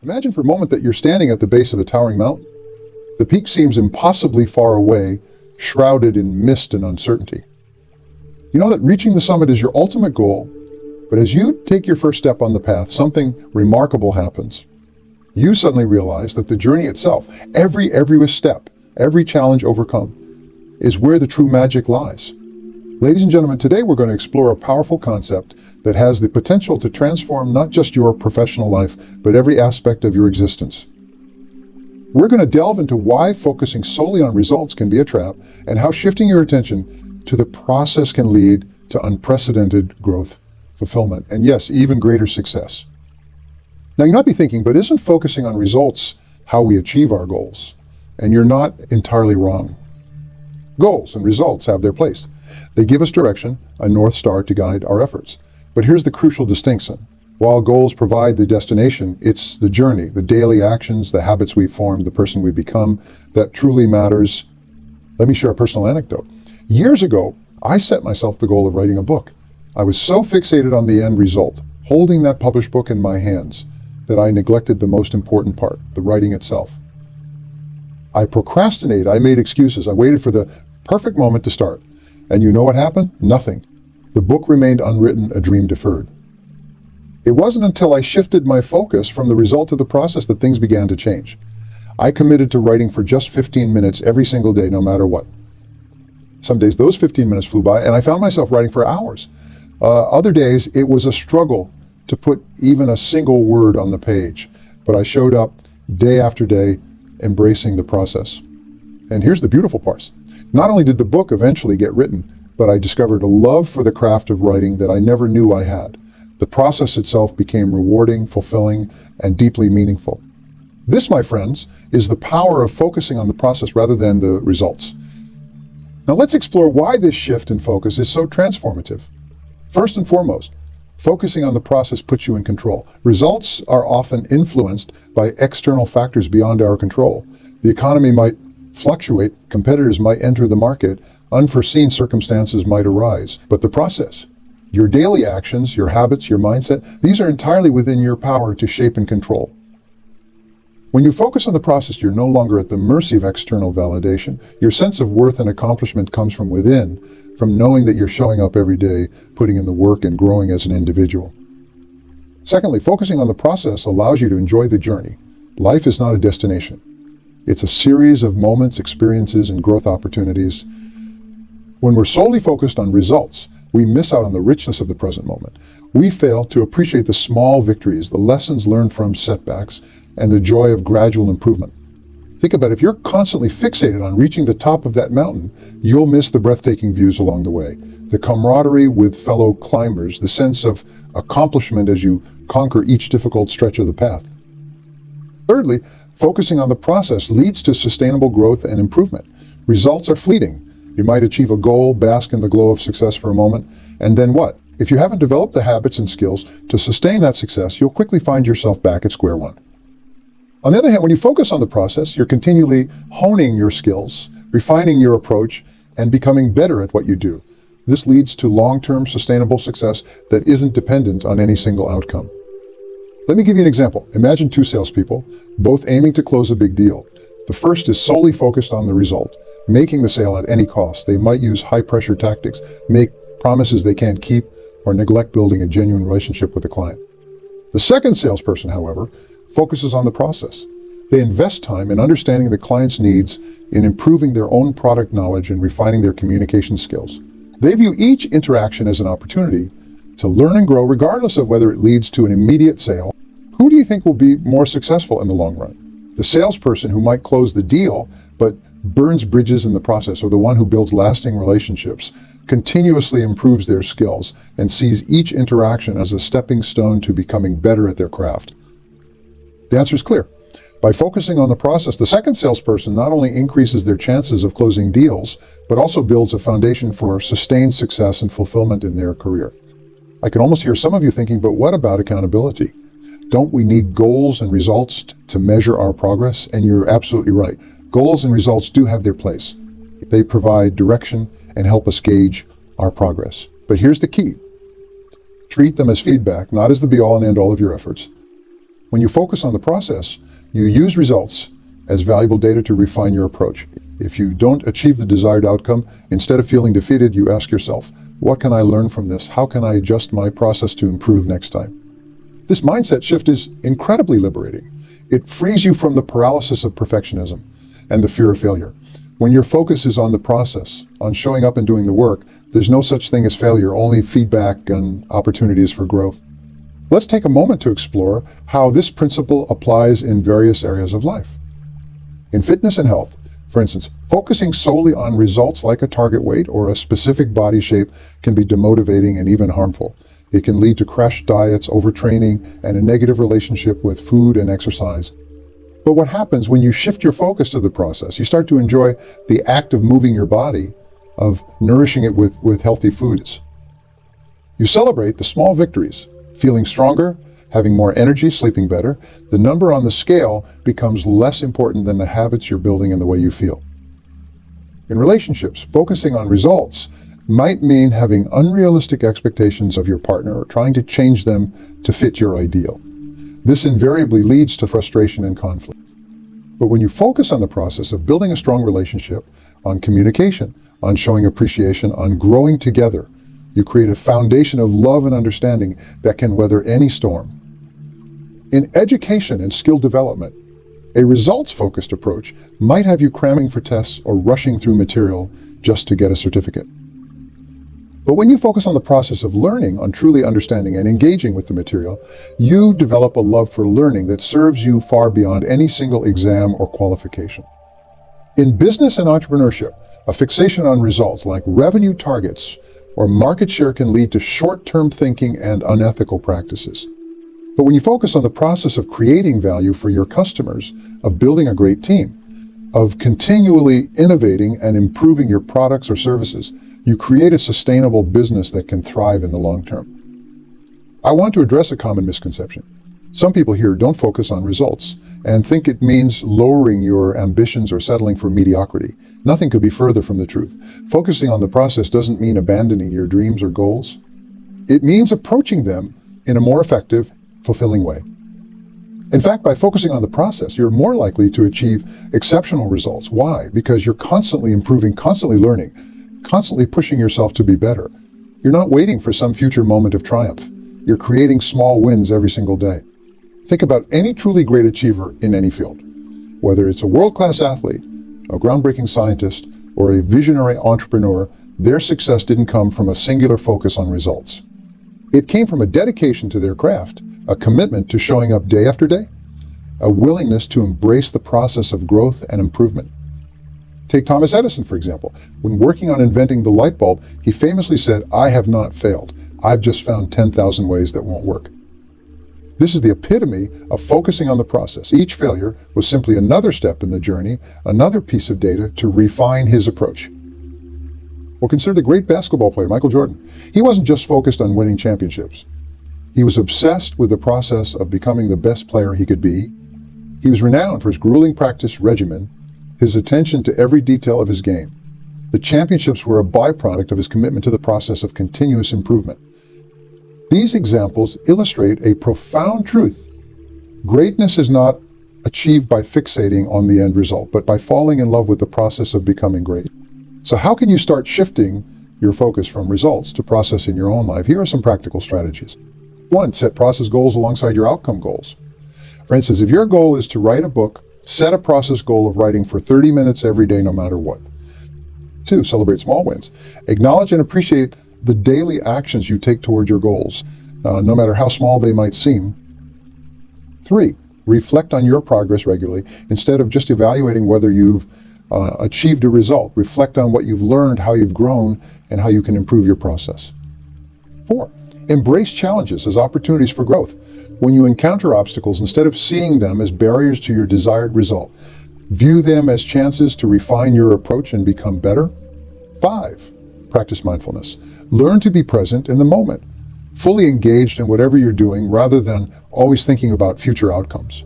Imagine for a moment that you're standing at the base of a towering mountain. The peak seems impossibly far away, shrouded in mist and uncertainty. You know that reaching the summit is your ultimate goal, but as you take your first step on the path, something remarkable happens. You suddenly realize that the journey itself, every step, every challenge overcome, is where the true magic lies. Ladies and gentlemen, today we're going to explore a powerful concept that has the potential to transform not just your professional life, but every aspect of your existence. We're going to delve into why focusing solely on results can be a trap, and how shifting your attention to the process can lead to unprecedented growth, fulfillment, and yes, even greater success. Now you might be thinking, but isn't focusing on results how we achieve our goals? And you're not entirely wrong. Goals and results have their place. They give us direction, a North Star to guide our efforts. But here's the crucial distinction. While goals provide the destination, it's the journey, the daily actions, the habits we form, the person we become, that truly matters. Let me share a personal anecdote. Years ago, I set myself the goal of writing a book. I was so fixated on the end result, holding that published book in my hands, that I neglected the most important part, the writing itself. I procrastinated, I made excuses, I waited for the perfect moment to start. And you know what happened? Nothing. The book remained unwritten, a dream deferred. It wasn't until I shifted my focus from the result of the process that things began to change. I committed to writing for just 15 minutes every single day, no matter what. Some days those 15 minutes flew by and I found myself writing for hours. Other days it was a struggle to put even a single word on the page, but I showed up day after day, embracing the process. And here's the beautiful part. Not only did the book eventually get written, but I discovered a love for the craft of writing that I never knew I had. The process itself became rewarding, fulfilling, and deeply meaningful. This, my friends, is the power of focusing on the process rather than the results. Now let's explore why this shift in focus is so transformative. First and foremost, focusing on the process puts you in control. Results are often influenced by external factors beyond our control. The economy might fluctuate, competitors might enter the market, unforeseen circumstances might arise. But the process, your daily actions, your habits, your mindset, these are entirely within your power to shape and control. When you focus on the process, you're no longer at the mercy of external validation. Your sense of worth and accomplishment comes from within, from knowing that you're showing up every day, putting in the work and growing as an individual. Secondly, focusing on the process allows you to enjoy the journey. Life is not a destination. It's a series of moments, experiences, and growth opportunities. When we're solely focused on results, we miss out on the richness of the present moment. We fail to appreciate the small victories, the lessons learned from setbacks, and the joy of gradual improvement. Think about it, if you're constantly fixated on reaching the top of that mountain, you'll miss the breathtaking views along the way, the camaraderie with fellow climbers, the sense of accomplishment as you conquer each difficult stretch of the path. Thirdly, focusing on the process leads to sustainable growth and improvement. Results are fleeting. You might achieve a goal, bask in the glow of success for a moment, and then what? If you haven't developed the habits and skills to sustain that success, you'll quickly find yourself back at square one. On the other hand, when you focus on the process, you're continually honing your skills, refining your approach, and becoming better at what you do. This leads to long-term sustainable success that isn't dependent on any single outcome. Let me give you an example. Imagine two salespeople, both aiming to close a big deal. The first is solely focused on the result, making the sale at any cost. They might use high-pressure tactics, make promises they can't keep, or neglect building a genuine relationship with the client. The second salesperson, however, focuses on the process. They invest time in understanding the client's needs, in improving their own product knowledge, and refining their communication skills. They view each interaction as an opportunity to learn and grow, regardless of whether it leads to an immediate sale. Who do you think will be more successful in the long run? The salesperson who might close the deal, but burns bridges in the process, or the one who builds lasting relationships, continuously improves their skills, and sees each interaction as a stepping stone to becoming better at their craft? The answer is clear. By focusing on the process, the second salesperson not only increases their chances of closing deals, but also builds a foundation for sustained success and fulfillment in their career. I can almost hear some of you thinking, but what about accountability? Don't we need goals and results to measure our progress? And you're absolutely right. Goals and results do have their place. They provide direction and help us gauge our progress. But here's the key. Treat them as feedback, not as the be-all and end-all of your efforts. When you focus on the process, you use results as valuable data to refine your approach. If you don't achieve the desired outcome, instead of feeling defeated, you ask yourself, what can I learn from this? How can I adjust my process to improve next time? This mindset shift is incredibly liberating. It frees you from the paralysis of perfectionism and the fear of failure. When your focus is on the process, on showing up and doing the work, there's no such thing as failure, only feedback and opportunities for growth. Let's take a moment to explore how this principle applies in various areas of life. In fitness and health, for instance, focusing solely on results like a target weight or a specific body shape can be demotivating and even harmful. It can lead to crash diets, overtraining, and a negative relationship with food and exercise. But what happens when you shift your focus to the process? You start to enjoy the act of moving your body, of nourishing it with healthy foods. You celebrate the small victories, feeling stronger, having more energy, sleeping better. The number on the scale becomes less important than the habits you're building and the way you feel. In relationships, focusing on results might mean having unrealistic expectations of your partner or trying to change them to fit your ideal. This invariably leads to frustration and conflict. But when you focus on the process of building a strong relationship, on communication, on showing appreciation, on growing together, you create a foundation of love and understanding that can weather any storm. In education and skill development, a results-focused approach might have you cramming for tests or rushing through material just to get a certificate. But when you focus on the process of learning, on truly understanding and engaging with the material, you develop a love for learning that serves you far beyond any single exam or qualification. In business and entrepreneurship, a fixation on results like revenue targets or market share can lead to short-term thinking and unethical practices. But when you focus on the process of creating value for your customers, of building a great team, of continually innovating and improving your products or services, you create a sustainable business that can thrive in the long term. I want to address a common misconception. Some people here don't focus on results and think it means lowering your ambitions or settling for mediocrity. Nothing could be further from the truth. Focusing on the process doesn't mean abandoning your dreams or goals. It means approaching them in a more effective, fulfilling way. In fact, by focusing on the process, you're more likely to achieve exceptional results. Why? Because you're constantly improving, constantly learning, constantly pushing yourself to be better. You're not waiting for some future moment of triumph. You're creating small wins every single day. Think about any truly great achiever in any field. Whether it's a world-class athlete, a groundbreaking scientist, or a visionary entrepreneur, their success didn't come from a singular focus on results. It came from a dedication to their craft, a commitment to showing up day after day, a willingness to embrace the process of growth and improvement. Take Thomas Edison, for example. When working on inventing the light bulb, he famously said, "I have not failed. I've just found 10,000 ways that won't work." This is the epitome of focusing on the process. Each failure was simply another step in the journey, another piece of data to refine his approach. Or consider the great basketball player, Michael Jordan. He wasn't just focused on winning championships. He was obsessed with the process of becoming the best player he could be. He was renowned for his grueling practice regimen, his attention to every detail of his game. The championships were a byproduct of his commitment to the process of continuous improvement. These examples illustrate a profound truth. Greatness is not achieved by fixating on the end result, but by falling in love with the process of becoming great. So how can you start shifting your focus from results to process in your own life? Here are some practical strategies. 1, set process goals alongside your outcome goals. For instance, if your goal is to write a book, set a process goal of writing for 30 minutes every day, no matter what. 2, celebrate small wins. Acknowledge and appreciate the daily actions you take toward your goals, no matter how small they might seem. 3, reflect on your progress regularly. Instead of just evaluating whether you've achieved a result, reflect on what you've learned, how you've grown, and how you can improve your process. 4, embrace challenges as opportunities for growth. When you encounter obstacles, instead of seeing them as barriers to your desired result, view them as chances to refine your approach and become better. 5, practice mindfulness. Learn to be present in the moment, fully engaged in whatever you're doing rather than always thinking about future outcomes.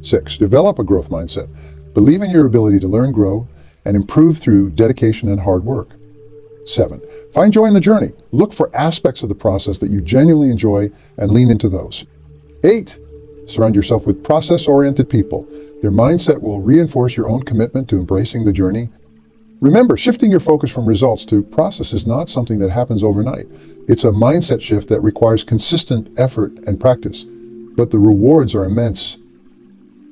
6, develop a growth mindset. Believe in your ability to learn, grow, and improve through dedication and hard work. 7, find joy in the journey. Look for aspects of the process that you genuinely enjoy and lean into those. 8, Surround yourself with process-oriented people. Their mindset will reinforce your own commitment to embracing the journey. Remember, shifting your focus from results to process is not something that happens overnight. It's a mindset shift that requires consistent effort and practice, but the rewards are immense.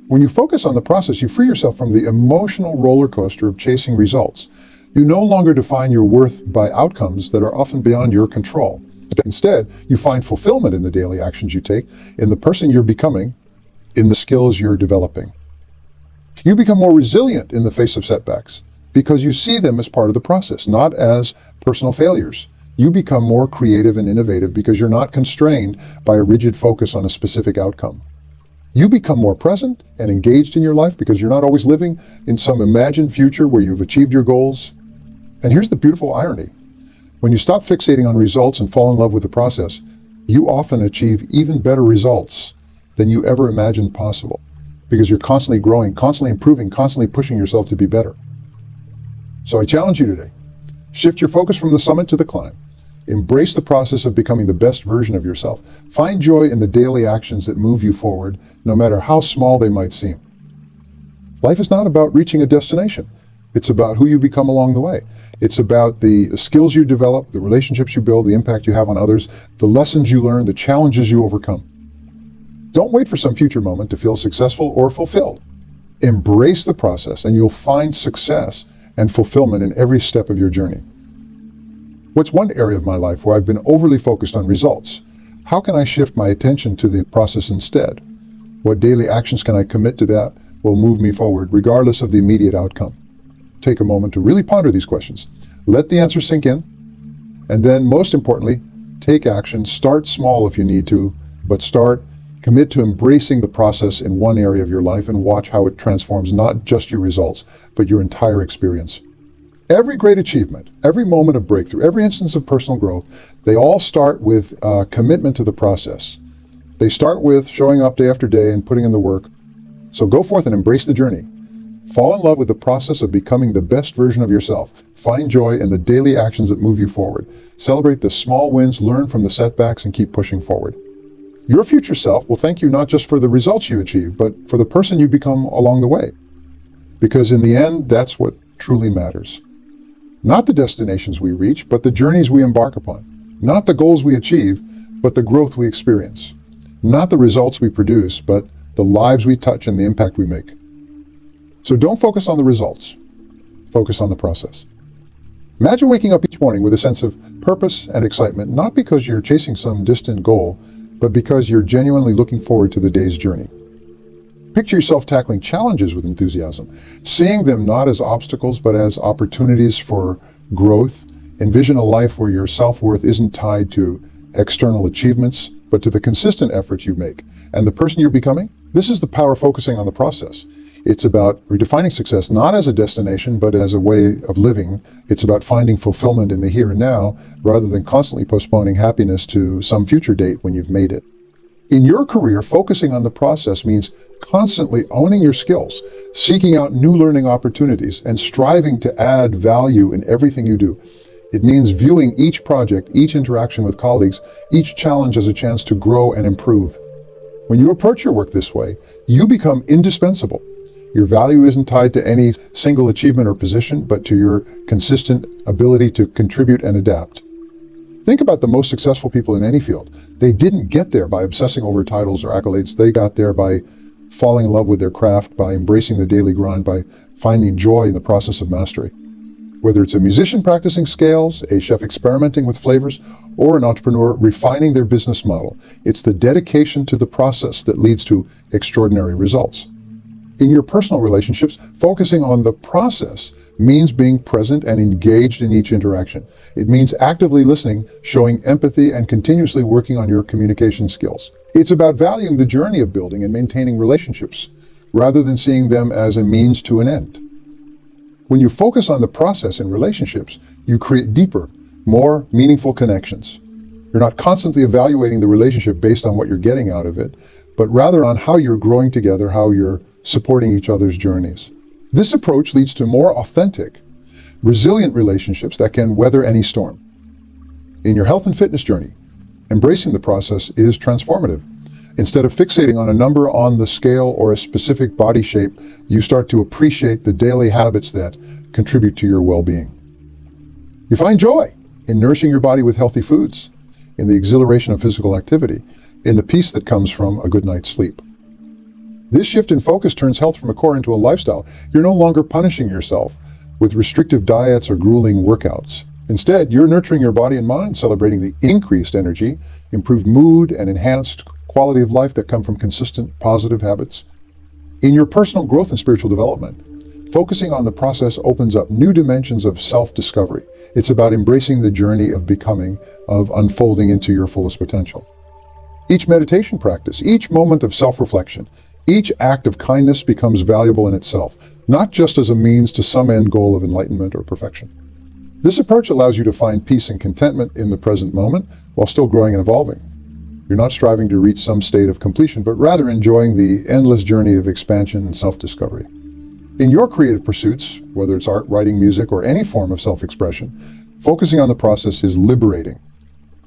When you focus on the process, you free yourself from the emotional roller coaster of chasing results. You no longer define your worth by outcomes that are often beyond your control. Instead, you find fulfillment in the daily actions you take, in the person you're becoming, in the skills you're developing. You become more resilient in the face of setbacks because you see them as part of the process, not as personal failures. You become more creative and innovative because you're not constrained by a rigid focus on a specific outcome. You become more present and engaged in your life because you're not always living in some imagined future where you've achieved your goals. And here's the beautiful irony. When you stop fixating on results and fall in love with the process, you often achieve even better results than you ever imagined possible because you're constantly growing, constantly improving, constantly pushing yourself to be better. So I challenge you today. Shift your focus from the summit to the climb. Embrace the process of becoming the best version of yourself. Find joy in the daily actions that move you forward, no matter how small they might seem. Life is not about reaching a destination. It's about who you become along the way. It's about the skills you develop, the relationships you build, the impact you have on others, the lessons you learn, the challenges you overcome. Don't wait for some future moment to feel successful or fulfilled. Embrace the process and you'll find success and fulfillment in every step of your journey. What's one area of my life where I've been overly focused on results? How can I shift my attention to the process instead? What daily actions can I commit to that will move me forward, regardless of the immediate outcome? Take a moment to really ponder these questions. Let the answer sink in. And then, most importantly, take action. Start small if you need to, but commit to embracing the process in one area of your life and watch how it transforms not just your results, but your entire experience. Every great achievement, every moment of breakthrough, every instance of personal growth, they all start with commitment to the process. They start with showing up day after day and putting in the work. So go forth and embrace the journey. Fall in love with the process of becoming the best version of yourself. Find joy in the daily actions that move you forward. Celebrate the small wins, learn from the setbacks, and keep pushing forward. Your future self will thank you not just for the results you achieve, but for the person you become along the way. Because in the end, that's what truly matters. Not the destinations we reach, but the journeys we embark upon. Not the goals we achieve, but the growth we experience. Not the results we produce, but the lives we touch and the impact we make. So don't focus on the results. Focus on the process. Imagine waking up each morning with a sense of purpose and excitement, not because you're chasing some distant goal, but because you're genuinely looking forward to the day's journey. Picture yourself tackling challenges with enthusiasm, seeing them not as obstacles, but as opportunities for growth. Envision a life where your self-worth isn't tied to external achievements, but to the consistent efforts you make and the person you're becoming. This is the power of focusing on the process. It's about redefining success not as a destination, but as a way of living. It's about finding fulfillment in the here and now, rather than constantly postponing happiness to some future date when you've made it. In your career, focusing on the process means constantly owning your skills, seeking out new learning opportunities, and striving to add value in everything you do. It means viewing each project, each interaction with colleagues, each challenge as a chance to grow and improve. When you approach your work this way, you become indispensable. Your value isn't tied to any single achievement or position, but to your consistent ability to contribute and adapt. Think about the most successful people in any field. They didn't get there by obsessing over titles or accolades. They got there by falling in love with their craft, by embracing the daily grind, by finding joy in the process of mastery. Whether it's a musician practicing scales, a chef experimenting with flavors, or an entrepreneur refining their business model, it's the dedication to the process that leads to extraordinary results. In your personal relationships, focusing on the process means being present and engaged in each interaction. It means actively listening, showing empathy, and continuously working on your communication skills. It's about valuing the journey of building and maintaining relationships, rather than seeing them as a means to an end. When you focus on the process in relationships, you create deeper, more meaningful connections. You're not constantly evaluating the relationship based on what you're getting out of it, but rather on how you're growing together, how you're supporting each other's journeys. This approach leads to more authentic, resilient relationships that can weather any storm. In your health and fitness journey, embracing the process is transformative. Instead of fixating on a number on the scale or a specific body shape, you start to appreciate the daily habits that contribute to your well-being. You find joy in nourishing your body with healthy foods, in the exhilaration of physical activity, in the peace that comes from a good night's sleep. This shift in focus turns health from a core into a lifestyle. You're no longer punishing yourself with restrictive diets or grueling workouts. Instead, you're nurturing your body and mind, celebrating the increased energy, improved mood, and enhanced quality of life that come from consistent, positive habits. In your personal growth and spiritual development, focusing on the process opens up new dimensions of self-discovery. It's about embracing the journey of becoming, of unfolding into your fullest potential. Each meditation practice, each moment of self-reflection, each act of kindness becomes valuable in itself, not just as a means to some end goal of enlightenment or perfection. This approach allows you to find peace and contentment in the present moment while still growing and evolving. You're not striving to reach some state of completion, but rather enjoying the endless journey of expansion and self-discovery. In your creative pursuits, whether it's art, writing, music, or any form of self-expression, focusing on the process is liberating.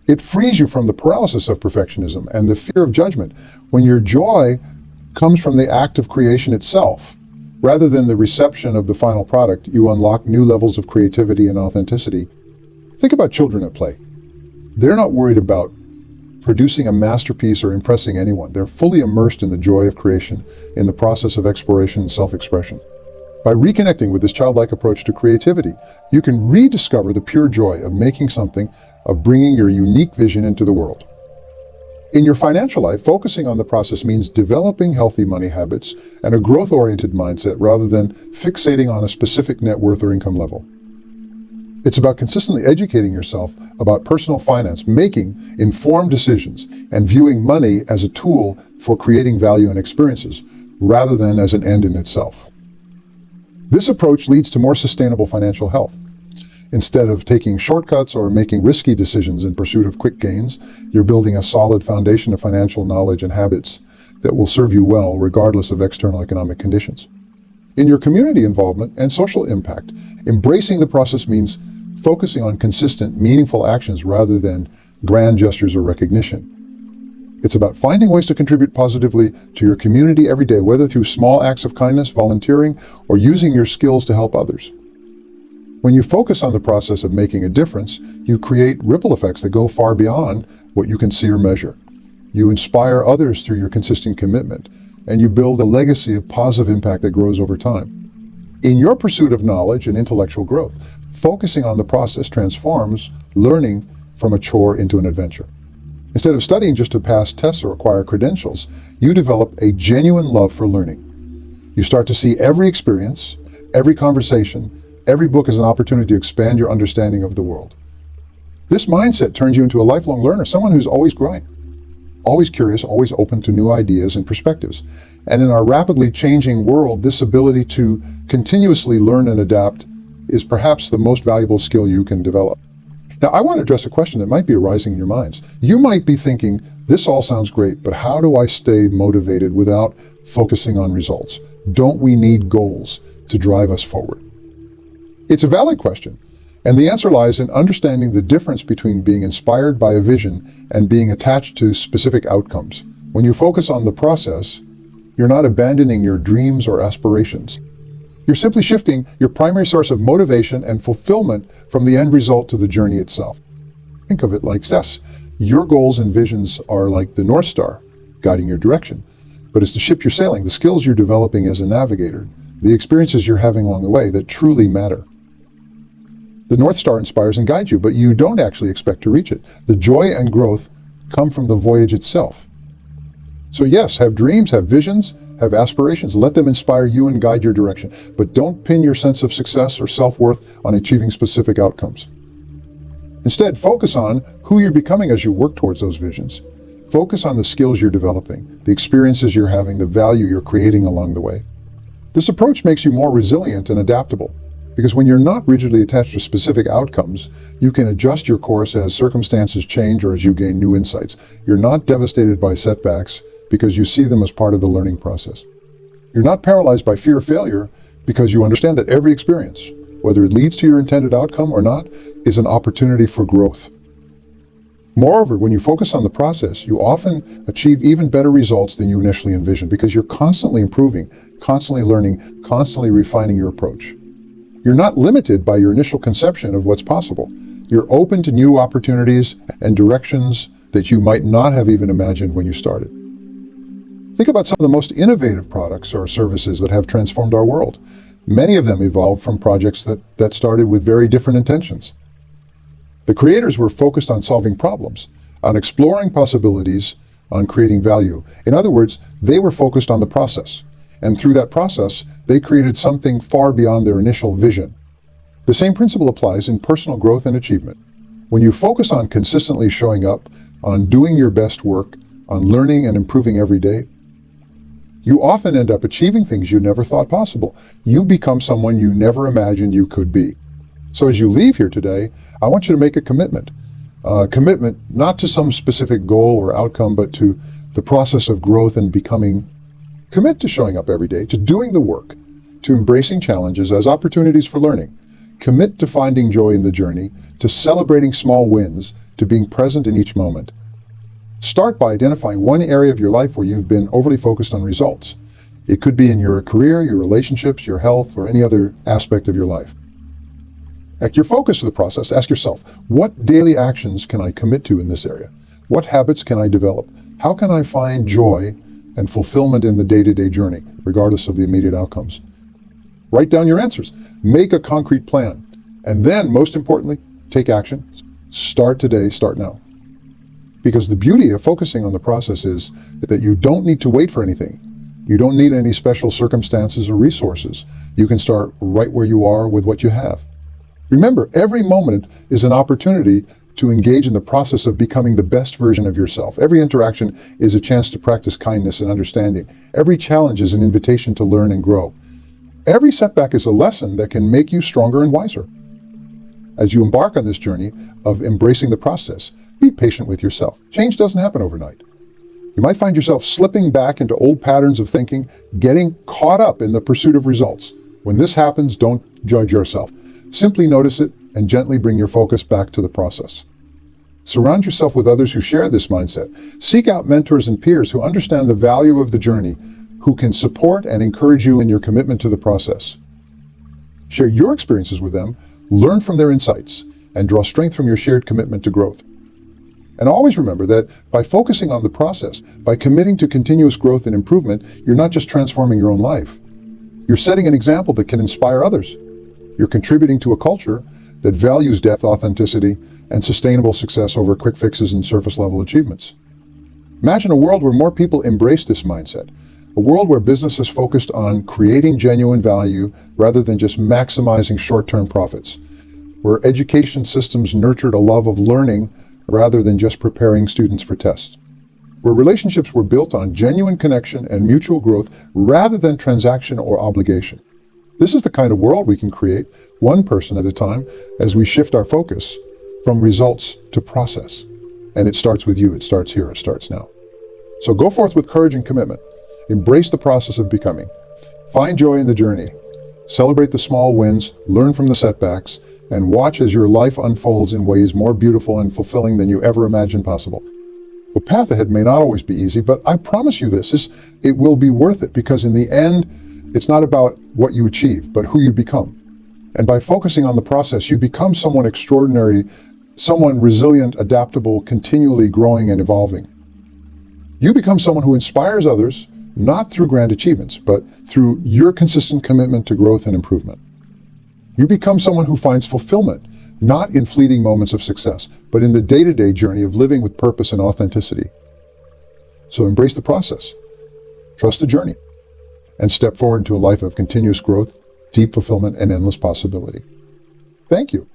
It frees you from the paralysis of perfectionism and the fear of judgment when your joy comes from the act of creation itself. Rather than the reception of the final product, you unlock new levels of creativity and authenticity. Think about children at play. They're not worried about producing a masterpiece or impressing anyone. They're fully immersed in the joy of creation, in the process of exploration and self-expression. By reconnecting with this childlike approach to creativity, you can rediscover the pure joy of making something, of bringing your unique vision into the world. In your financial life, focusing on the process means developing healthy money habits and a growth-oriented mindset rather than fixating on a specific net worth or income level. It's about consistently educating yourself about personal finance, making informed decisions, and viewing money as a tool for creating value and experiences, rather than as an end in itself. This approach leads to more sustainable financial health. Instead of taking shortcuts or making risky decisions in pursuit of quick gains, you're building a solid foundation of financial knowledge and habits that will serve you well regardless of external economic conditions. In your community involvement and social impact, embracing the process means focusing on consistent, meaningful actions rather than grand gestures or recognition. It's about finding ways to contribute positively to your community every day, whether through small acts of kindness, volunteering, or using your skills to help others. When you focus on the process of making a difference, you create ripple effects that go far beyond what you can see or measure. You inspire others through your consistent commitment, and you build a legacy of positive impact that grows over time. In your pursuit of knowledge and intellectual growth, focusing on the process transforms learning from a chore into an adventure. Instead of studying just to pass tests or acquire credentials, you develop a genuine love for learning. You start to see every experience, every conversation, every book as an opportunity to expand your understanding of the world. This mindset turns you into a lifelong learner, someone who's always growing, always curious, always open to new ideas and perspectives. And in our rapidly changing world, this ability to continuously learn and adapt is perhaps the most valuable skill you can develop. Now, I want to address a question that might be arising in your minds. You might be thinking, this all sounds great, but how do I stay motivated without focusing on results? Don't we need goals to drive us forward? It's a valid question, and the answer lies in understanding the difference between being inspired by a vision and being attached to specific outcomes. When you focus on the process, you're not abandoning your dreams or aspirations. You're simply shifting your primary source of motivation and fulfillment from the end result to the journey itself. Think of it like this. Your goals and visions are like the North Star, guiding your direction. But it's the ship you're sailing, the skills you're developing as a navigator, the experiences you're having along the way that truly matter. The North Star inspires and guides you, but you don't actually expect to reach it. The joy and growth come from the voyage itself. So yes, have dreams, have visions, have aspirations. Let them inspire you and guide your direction. But don't pin your sense of success or self-worth on achieving specific outcomes. Instead, focus on who you're becoming as you work towards those visions. Focus on the skills you're developing, the experiences you're having, the value you're creating along the way. This approach makes you more resilient and adaptable, because when you're not rigidly attached to specific outcomes, you can adjust your course as circumstances change or as you gain new insights. You're not devastated by setbacks because you see them as part of the learning process. You're not paralyzed by fear of failure because you understand that every experience, whether it leads to your intended outcome or not, is an opportunity for growth. Moreover, when you focus on the process, you often achieve even better results than you initially envisioned because you're constantly improving, constantly learning, constantly refining your approach. You're not limited by your initial conception of what's possible. You're open to new opportunities and directions that you might not have even imagined when you started. Think about some of the most innovative products or services that have transformed our world. Many of them evolved from projects that started with very different intentions. The creators were focused on solving problems, on exploring possibilities, on creating value. In other words, they were focused on the process. And through that process, they created something far beyond their initial vision. The same principle applies in personal growth and achievement. When you focus on consistently showing up, on doing your best work, on learning and improving every day, you often end up achieving things you never thought possible. You become someone you never imagined you could be. So as you leave here today, I want you to make a commitment. Commitment not to some specific goal or outcome, but to the process of growth and becoming. Commit to showing up every day, to doing the work, to embracing challenges as opportunities for learning. Commit to finding joy in the journey, to celebrating small wins, to being present in each moment. Start by identifying one area of your life where you've been overly focused on results. It could be in your career, your relationships, your health, or any other aspect of your life. At your focus of the process, ask yourself, what daily actions can I commit to in this area? What habits can I develop? How can I find joy and fulfillment in the day-to-day journey, regardless of the immediate outcomes? Write down your answers. Make a concrete plan. And then, most importantly, take action. Start today, start now. Because the beauty of focusing on the process is that you don't need to wait for anything. You don't need any special circumstances or resources. You can start right where you are with what you have. Remember, every moment is an opportunity to engage in the process of becoming the best version of yourself. Every interaction is a chance to practice kindness and understanding. Every challenge is an invitation to learn and grow. Every setback is a lesson that can make you stronger and wiser. As you embark on this journey of embracing the process, be patient with yourself. Change doesn't happen overnight. You might find yourself slipping back into old patterns of thinking, getting caught up in the pursuit of results. When this happens, don't judge yourself. Simply notice it and gently bring your focus back to the process. Surround yourself with others who share this mindset. Seek out mentors and peers who understand the value of the journey, who can support and encourage you in your commitment to the process. Share your experiences with them, learn from their insights, and draw strength from your shared commitment to growth. And always remember that by focusing on the process, by committing to continuous growth and improvement, you're not just transforming your own life. You're setting an example that can inspire others. You're contributing to a culture that values depth, authenticity, and sustainable success over quick fixes and surface-level achievements. Imagine a world where more people embrace this mindset, a world where business is focused on creating genuine value rather than just maximizing short-term profits, where education systems nurtured a love of learning rather than just preparing students for tests, where relationships were built on genuine connection and mutual growth rather than transaction or obligation. This is the kind of world we can create, one person at a time, as we shift our focus from results to process. And it starts with you. It starts here. It starts now. So go forth with courage and commitment. Embrace the process of becoming. Find joy in the journey. Celebrate the small wins, learn from the setbacks, and watch as your life unfolds in ways more beautiful and fulfilling than you ever imagined possible. The path ahead may not always be easy, but I promise you this, it will be worth it, because in the end, it's not about what you achieve, but who you become. And by focusing on the process, you become someone extraordinary, someone resilient, adaptable, continually growing and evolving. You become someone who inspires others, not through grand achievements, but through your consistent commitment to growth and improvement. You become someone who finds fulfillment, not in fleeting moments of success, but in the day-to-day journey of living with purpose and authenticity. So embrace the process, trust the journey, and step forward into a life of continuous growth, deep fulfillment, and endless possibility. Thank you.